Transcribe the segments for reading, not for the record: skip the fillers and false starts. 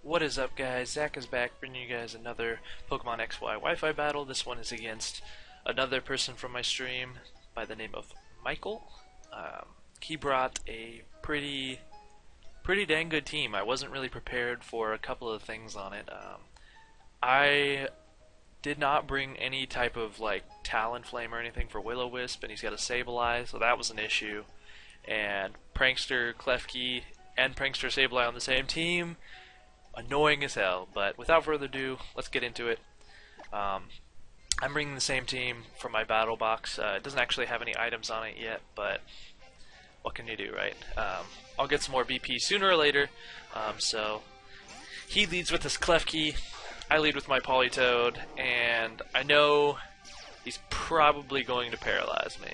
What is up, guys? Zach is back, bringing you guys another Pokemon XY Wi-Fi battle. This one is against another person from my stream by the name of Michael. He brought a pretty dang good team. I wasn't really prepared for a couple of things on it. I did not bring any type of like Talonflame or anything for Will-O-Wisp, and he's got a Sableye, so that was an issue. And Prankster, Klefki, and Prankster Sableye on the same team. Annoying as hell, but without further ado, let's get into it. I'm bringing the same team from my battle box. It doesn't actually have any items on it yet, but what can you do, right? I'll get some more BP sooner or later. So he leads with his Klefki, I lead with my Politoed, and I know he's probably going to paralyze me.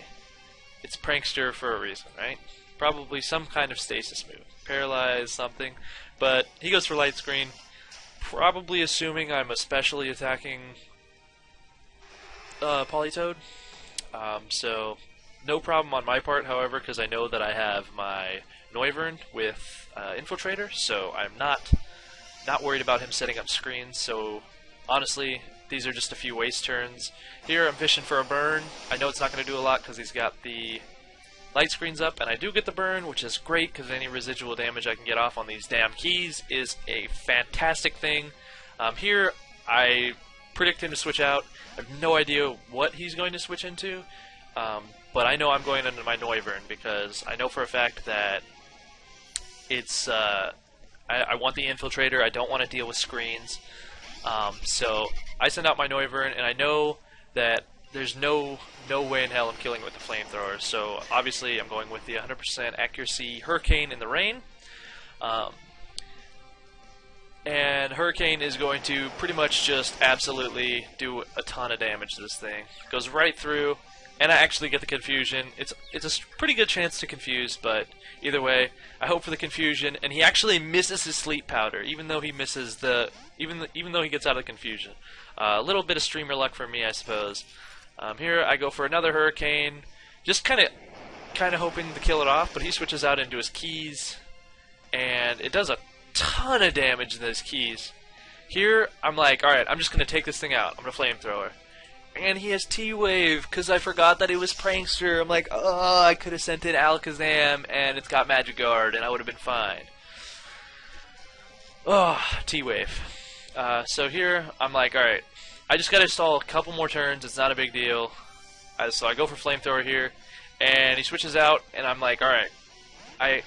It's Prankster for a reason, right? Probably some kind of stasis move. Paralyze something. But he goes for Light Screen, probably assuming I'm especially attacking Politoed. So no problem on my part, however, because I know that I have my Noivern with Infiltrator, so I'm not worried about him setting up screens. So honestly, these are just a few waste turns. Here I'm fishing for a burn. I know it's not going to do a lot because he's got the Light Screen's up, and I do get the burn, which is great because any residual damage I can get off on these damn keys is a fantastic thing. Here, I predict him to switch out. I have no idea what he's going to switch into, but I know I'm going into my Noivern because I know for a fact that it's I want the Infiltrator. I don't want to deal with screens. So I send out my Noivern, and I know that there's no way in hell I'm killing with the flamethrower, so obviously I'm going with the 100% accuracy Hurricane in the rain. And Hurricane is going to pretty much just absolutely do a ton of damage to this thing. Goes right through, and I actually get the confusion. It's a pretty good chance to confuse, but either way, I hope for the confusion, and he actually misses his Sleep Powder, even though he misses the even though he gets out of the confusion. A little bit of streamer luck for me, I suppose. Here I go for another Hurricane, just kind of hoping to kill it off, but he switches out into his keys, and it does a ton of damage to those keys. Here I'm like, alright, I'm just going to take this thing out. I'm going to Flamethrower. And he has T-Wave, because I forgot that it was Prankster. I'm like, oh, I could have sent in Alakazam, and it's got Magic Guard, and I would have been fine. Oh, T-Wave. So here I'm like, alright, I just gotta stall a couple more turns, it's not a big deal. So I go for Flamethrower here, and he switches out, and I'm like, alright, I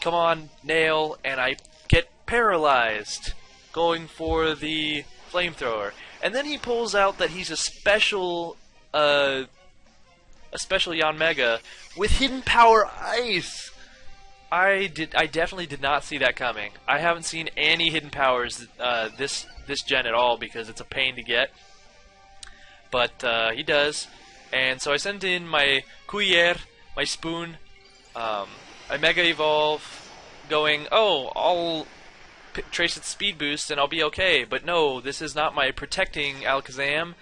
come on, nail, and I get paralyzed going for the Flamethrower. And then he pulls out that he's a special Yanma with Hidden Power Ice. I definitely did not see that coming. I haven't seen any hidden powers this gen at all because it's a pain to get. But he does, and so I sent in my Cuillère, my spoon. I Mega Evolve, going, oh, I'll trace its speed boost and I'll be okay. But no, this is not my protecting Alakazam.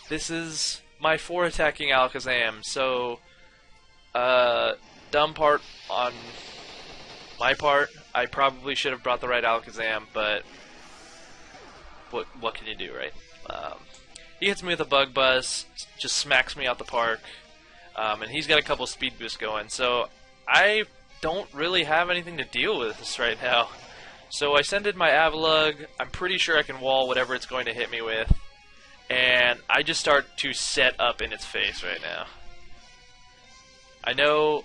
This is my 4 attacking Alakazam. So, dumb part on my part. I probably should have brought the right Alakazam, but what can you do, right? He hits me with a Bug Buzz, just smacks me out the park, and he's got a couple speed boosts going, so I don't really have anything to deal with this right now. So I send in my Avalugg. I'm pretty sure I can wall whatever it's going to hit me with, and I just start to set up in its face right now. I know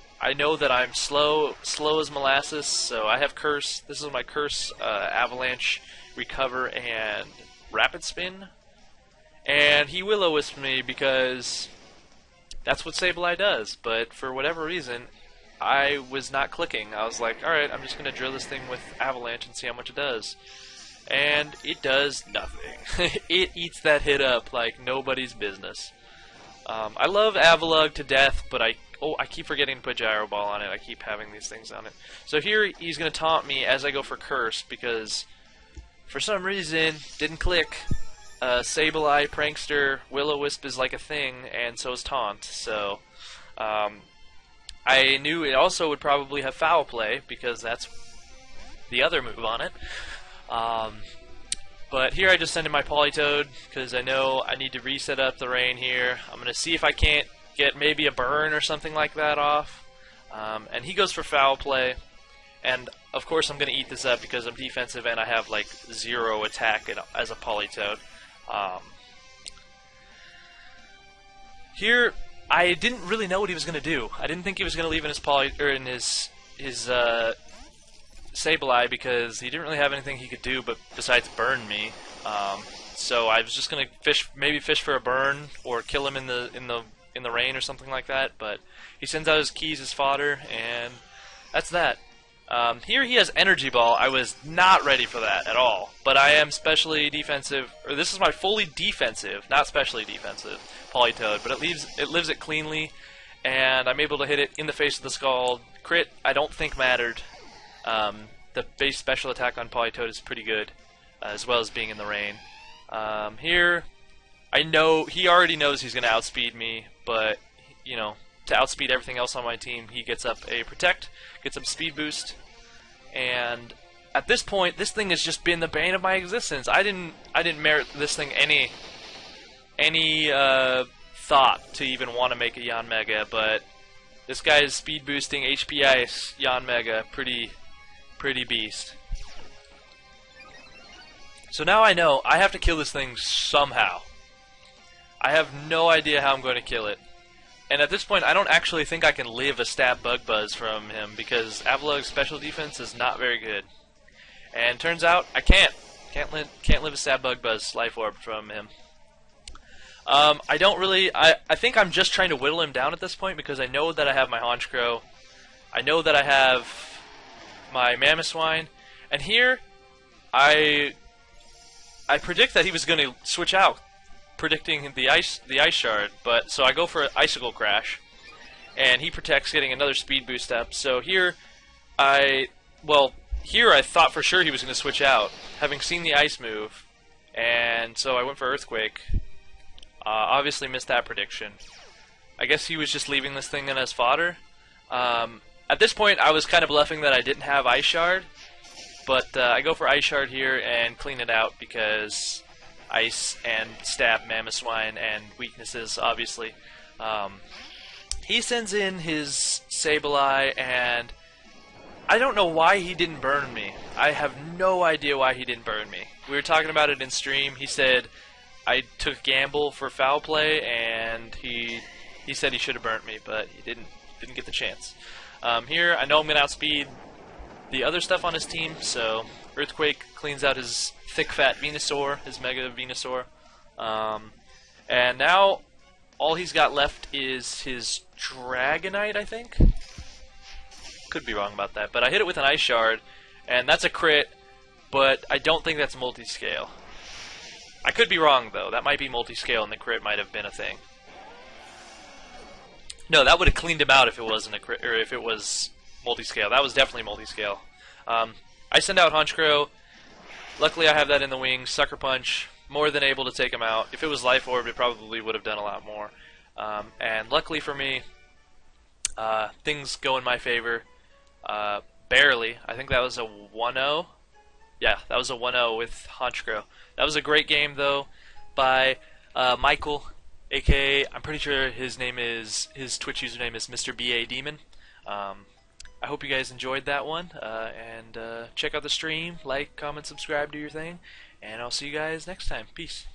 that I'm slow as molasses, so I have Curse. This is my Curse, Avalanche, Recover, and Rapid Spin. And he Will-O-Wisp me because that's what Sableye does, but for whatever reason, I was not clicking. I was like, alright, I'm just going to drill this thing with Avalanche and see how much it does. And it does nothing. It eats that hit up like nobody's business. I love Avalugg to death, but I keep forgetting to put Gyro Ball on it. I keep having these things on it. So here he's going to taunt me as I go for Curse because for some reason didn't click. Sableye, Prankster, Will-O-Wisp is like a thing, and so is Taunt. So I knew it also would probably have Foul Play because that's the other move on it. But here I just send in my Polytoad because I know I need to reset up the rain here. I'm going to see if I can't get maybe a burn or something like that off. And he goes for foul play. And of course I'm going to eat this up because I'm defensive and I have like 0 attack as a Polytoad. Here I didn't really know what he was going to do. I didn't think he was going to leave in his Sableye because he didn't really have anything he could do but besides burn me. So I was just going to maybe fish for a burn or kill him in the rain or something like that. But he sends out his keys as fodder, and that's that. Here he has Energy Ball. I was not ready for that at all. But I am specially defensive, or this is my fully defensive, not specially defensive, Polytoad. But it lives it cleanly, and I'm able to hit it in the face of the Scald. Crit, I don't think mattered. The base special attack on Polytoad is pretty good, as well as being in the rain. Here, I know he already knows he's going to outspeed me, but you know, to outspeed everything else on my team, he gets up a Protect, gets up Speed Boost, and at this point, this thing has just been the bane of my existence. I didn't merit this thing any thought to even want to make a Yanmega, but this guy is speed boosting HP Ice Yanmega, pretty beast. So now I know I have to kill this thing somehow. I have no idea how I'm going to kill it. And at this point, I don't actually think I can live a stab Bug Buzz from him because Avalug's special defense is not very good. And turns out I can't live a stab Bug Buzz Life Orb from him. I think I'm just trying to whittle him down at this point because I know that I have my Honchkrow. I know that I have my Mamoswine, and here I predict that he was going to switch out, predicting the ice shard. But so I go for an Icicle Crash, and he protects, getting another speed boost up. So here I thought for sure he was going to switch out, having seen the ice move, and so I went for Earthquake. Obviously missed that prediction. I guess he was just leaving this thing in as fodder. At this point, I was kind of bluffing that I didn't have Ice Shard, but I go for Ice Shard here and clean it out because Ice and Stab Mamoswine and weaknesses, obviously. He sends in his Sableye, and I don't know why he didn't burn me. I have no idea why he didn't burn me. We were talking about it in stream. He said I took gamble for foul play, and he said he should have burnt me, but he didn't get the chance. Here, I know I'm going to outspeed the other stuff on his team, so Earthquake cleans out his thick, fat Venusaur, his Mega Venusaur. And now, all he's got left is his Dragonite, I think? Could be wrong about that, but I hit it with an Ice Shard, and that's a crit, but I don't think that's multi-scale. I could be wrong, though. That might be multi-scale, and the crit might have been a thing. No, that would have cleaned him out if it wasn't a crit, or if it was multi-scale. That was definitely multi-scale. I send out Honchkrow. Luckily, I have that in the wings. Sucker Punch, more than able to take him out. If it was Life Orb, it probably would have done a lot more. And luckily for me, things go in my favor. Barely. I think that was a 1-0. Yeah, that was a 1-0 with Honchkrow. That was a great game, though, by Michael, aka I'm pretty sure his Twitch username is Mr. BADemon. I hope you guys enjoyed that one, and check out the stream, like, comment, subscribe, do your thing, and I'll see you guys next time. Peace.